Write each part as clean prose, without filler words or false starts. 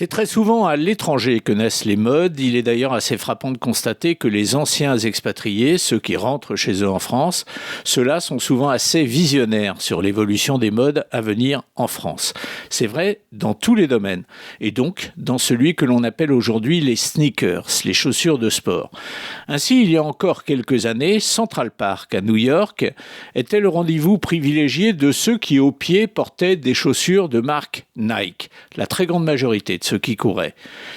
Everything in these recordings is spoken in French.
C'est très souvent à l'étranger que naissent les modes. Il est d'ailleurs assez frappant de constater que les anciens expatriés, ceux qui rentrent chez eux en France, ceux-là sont souvent assez visionnaires sur l'évolution des modes à venir en France. C'est vrai dans tous les domaines, et donc dans celui que l'on appelle aujourd'hui les sneakers, les chaussures de sport. Ainsi, il y a encore quelques années, Central Park à New York était le rendez-vous privilégié de ceux qui au pied portaient des chaussures de marque Nike, la très grande majorité de ceux qui couraient.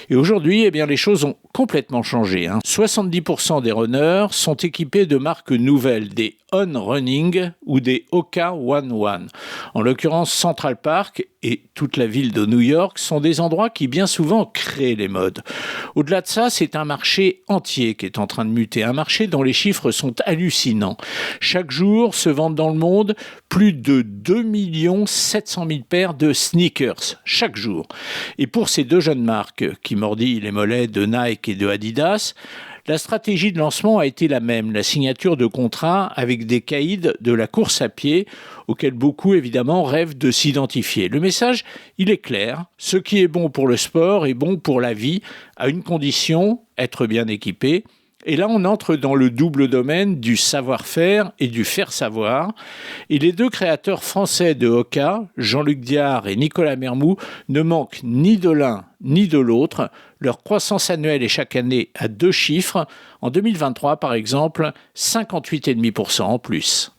Et aujourd'hui, les choses ont complètement changé. 70% des runners sont équipés de marques nouvelles, des On Running ou des Hoka One One. En l'occurrence, Central Park et toute la ville de New York sont des endroits qui bien souvent créent les modes. Au-delà de ça, c'est un marché entier qui est en train de muter, un marché dont les chiffres sont hallucinants. Chaque jour se vendent dans le monde plus de 2 700 000 paires de sneakers, chaque jour. Et pour ces deux jeunes marques qui mordillent les mollets de Nike et de Adidas, la stratégie de lancement a été la même, la signature de contrats avec des caïds de la course à pied, auxquels beaucoup évidemment rêvent de s'identifier. Le message, il est clair, ce qui est bon pour le sport est bon pour la vie, à une condition, être bien équipé. Et là, on entre dans le double domaine du savoir-faire et du faire-savoir. Et les deux créateurs français de Hoka, Jean-Luc Diard et Nicolas Mermoux, ne manquent ni de l'un ni de l'autre. Leur croissance annuelle est chaque année à 2 chiffres. En 2023, par exemple, 58,5% en plus.